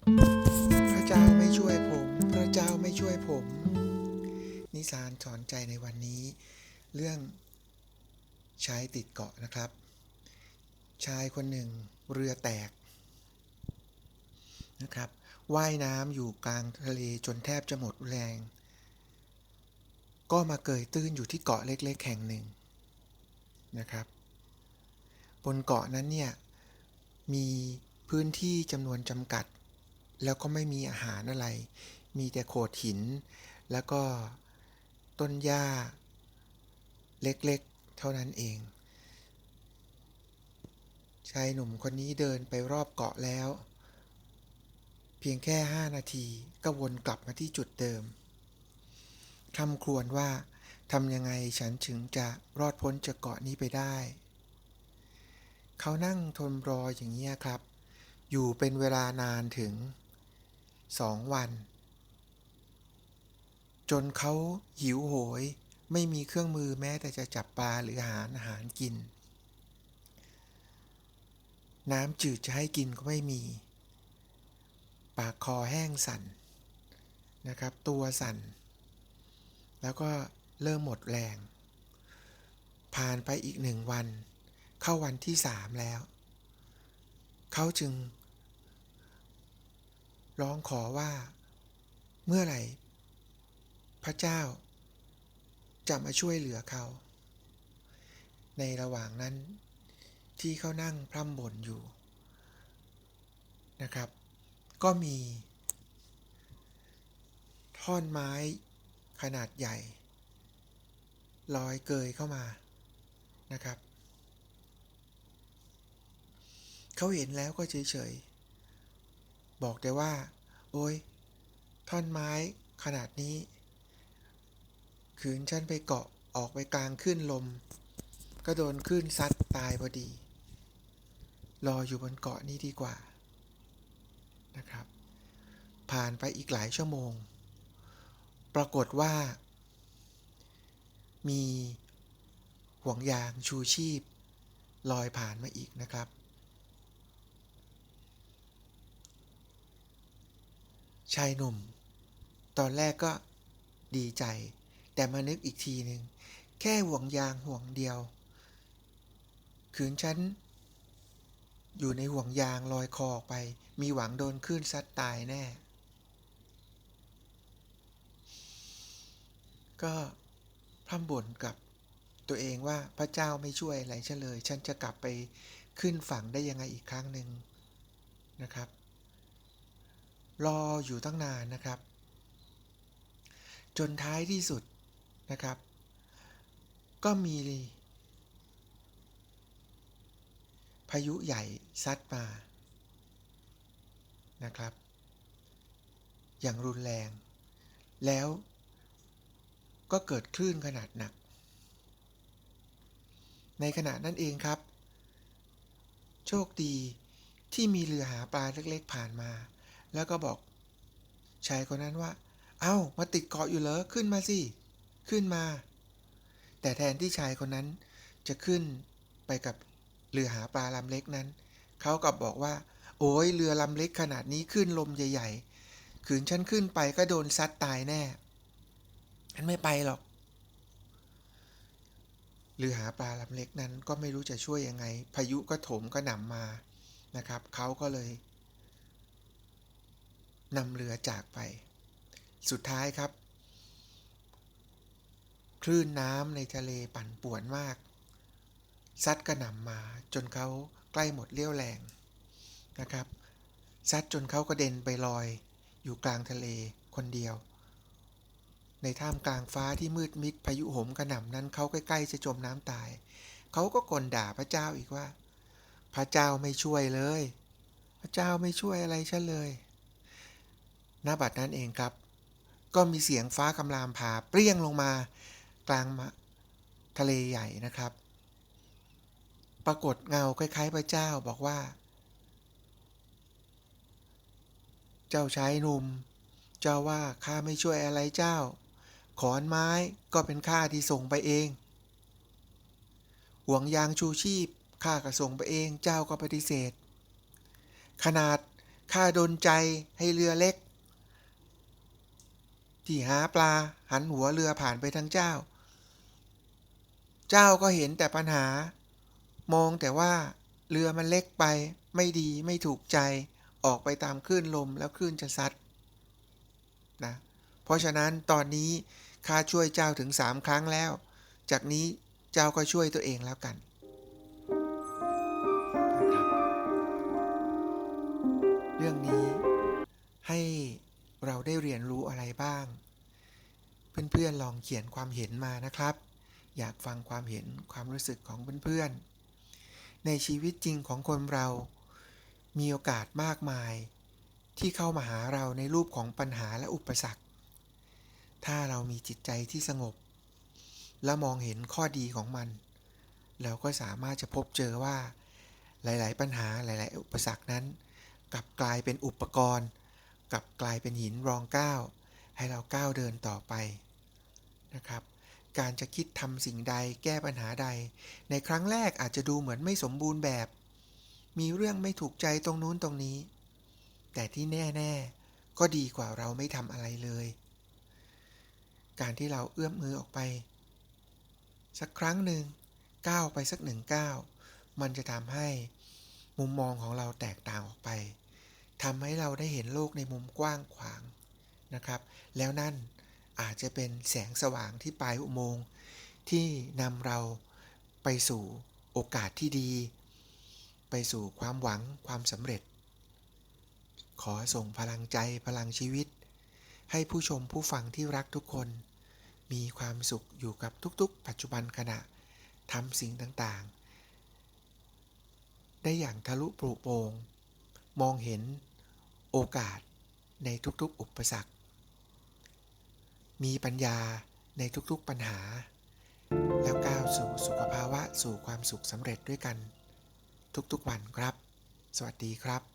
พระเจ้าไม่ช่วยผมพระเจ้าไม่ช่วยผมนิทานสอนใจในวันนี้เรื่องชายติดเกาะนะครับชายคนหนึ่งเรือแตกนะครับว่ายน้ำอยู่กลางทะเลจนแทบจะหมดแรงก็มาเกยตื้นอยู่ที่เกาะเล็กๆแห่งหนึ่งนะครับบนเกาะนั้นเนี่ยมีพื้นที่จำนวนจำกัดแล้วก็ไม่มีอาหารอะไรมีแต่โขดหินแล้วก็ต้นหญ้าเล็กๆเท่านั้นเองชายหนุ่มคนนี้เดินไปรอบเกาะแล้วเพียงแค่5 นาทีก็วนกลับมาที่จุดเดิมคร่ำครวญว่าทำยังไงฉันถึงจะรอดพ้นจากเกาะนี้ไปได้เขานั่งทนรออย่างนี้ครับอยู่เป็นเวลานานถึง2 วันจนเขาหิวโหยไม่มีเครื่องมือแม้แต่จะจับปลาหรือหาอาหารกินน้ำจืดจะให้กินก็ไม่มีปากคอแห้งสั่นนะครับตัวสั่นแล้วก็เริ่มหมดแรงผ่านไปอีก1 วันเข้าวันที่3แล้วเขาจึงร้องขอว่าเมื่อไหร่พระเจ้าจะมาช่วยเหลือเขาในระหว่างนั้นที่เขานั่งพร่ำบ่นอยู่นะครับก็มีท่อนไม้ขนาดใหญ่ลอยเกยเข้ามานะครับเขาเห็นแล้วก็เฉยๆบอกแต่ว่าโอ๊ยท่อนไม้ขนาดนี้ขืนฉันไปเกาะออกไปกลางคลื่นลมก็โดนคลื่นซัดตายพอดีรออยู่บนเกาะนี้ดีกว่านะครับผ่านไปอีกหลายชั่วโมงปรากฏว่ามีห่วงยางชูชีพลอยผ่านมาอีกนะครับชายหนุ่มตอนแรกก็ดีใจแต่มานึกอีกทีหนึ่งแค่ห่วงยางห่วงเดียวขืนฉันอยู่ในห่วงยางลอยคอออกไปมีหวังโดนคลื่นซัดตายแน่ก็พร่ำบ่นกับตัวเองว่าพระเจ้าไม่ช่วยอะไรฉันเลยฉันจะกลับไปขึ้นฝั่งได้ยังไงอีกครั้งหนึ่งนะครับรออยู่ตั้งนานนะครับจนท้ายที่สุดนะครับก็มีพายุใหญ่ซัดมานะครับอย่างรุนแรงแล้วก็เกิดคลื่นขนาดหนักในขณะนั้นเองครับโชคดีที่มีเรือหาปลาเล็กๆผ่านมาแล้วก็บอกชายคนนั้นว่าเอ้ามาติดเกาะอยู่เหรอขึ้นมาสิขึ้นมาแต่แทนที่ชายคนนั้นจะขึ้นไปกับเรือหาปลาลำเล็กนั้นเขากลับบอกว่าโอ้ยเรือลำเล็กขนาดนี้ขึ้นลมใหญ่ๆขืนฉันขึ้นไปก็โดนซัดตายแน่ฉันไม่ไปหรอกเรือหาปลาลำเล็กนั้นก็ไม่รู้จะช่วยยังไงพายุก็โถมก็หนำมานะครับเขาก็เลยนำเรือจากไปสุดท้ายครับคลื่นน้ำในทะเลปั่นป่วนมากซัดกระหน่ำมาจนเขาใกล้หมดเรี่ยวแรงนะครับซัดจนเขากระเด็นไปลอยอยู่กลางทะเลคนเดียวในท่ามกลางฟ้าที่มืดมิดพายุโหมกระหน่ำนั้นเขาใกล้ๆจะจมน้ำตายเขาก็กลด่าพระเจ้าอีกว่าพระเจ้าไม่ช่วยเลยพระเจ้าไม่ช่วยอะไรฉันเลยณ บัดนั้นเองครับก็มีเสียงฟ้าคำรามผ่าเปรี้ยงลงมากลางทะเลใหญ่นะครับปรากฏเงาคล้ายๆพระเจ้าบอกว่าเจ้าชายหนุ่มเจ้าว่าข้าไม่ช่วยอะไรเจ้าขอนไม้ก็เป็นข้าที่ส่งไปเองห่วงยางชูชีพข้าก็ส่งไปเองเจ้าก็ปฏิเสธขนาด ข้าดลใจให้เรือเล็กที่หาปลาหันหัวเรือผ่านไปทางเจ้า เจ้าก็เห็นแต่ปัญหามองแต่ว่าเรือมันเล็กไปไม่ดีไม่ถูกใจออกไปตามคลื่นลมแล้วคลื่นจะซัดนะเพราะฉะนั้นตอนนี้ข้าช่วยเจ้าถึง3 ครั้งแล้วจากนี้เจ้าก็ช่วยตัวเองแล้วกันนะครับเรื่องนี้ให้เราได้เรียนรู้อะไรบ้างเพื่อนๆลองเขียนความเห็นมานะครับอยากฟังความเห็นความรู้สึกของเพื่อนๆในชีวิตจริงของคนเรามีโอกาสมากมายที่เข้ามาหาเราในรูปของปัญหาและอุปสรรคถ้าเรามีจิตใจที่สงบและมองเห็นข้อดีของมันเราก็สามารถจะพบเจอว่าหลายๆปัญหาหลายๆอุปสรรคนั้นกลับกลายเป็นอุปกรณ์กลับกลายเป็นหินรองก้าวให้เราก้าวเดินต่อไปนะครับการจะคิดทำสิ่งใดแก้ปัญหาใดในครั้งแรกอาจจะดูเหมือนไม่สมบูรณ์แบบมีเรื่องไม่ถูกใจตรงนู้นตรงนี้แต่ที่แน่ๆก็ดีกว่าเราไม่ทำอะไรเลยการที่เราเอื้อมมือออกไปสักครั้งหนึ่งก้าวไปสัก1 ก้าวมันจะทำให้มุมมองของเราแตกต่างออกไปทำให้เราได้เห็นโลกในมุมกว้างขวางนะครับแล้วนั่นอาจจะเป็นแสงสว่างที่ปลายอุโมงค์ที่นำเราไปสู่โอกาสที่ดีไปสู่ความหวังความสำเร็จขอส่งพลังใจพลังชีวิตให้ผู้ชมผู้ฟังที่รักทุกคนมีความสุขอยู่กับทุกๆปัจจุบันขณะทำสิ่งต่างๆได้อย่างทะลุปลุโปร่งมองเห็นโอกาสในทุกๆอุปสรรคมีปัญญาในทุกๆปัญหาแล้วก้าวสู่สุขภาวะสู่ความสุขสำเร็จด้วยกันทุกๆวันครับสวัสดีครับ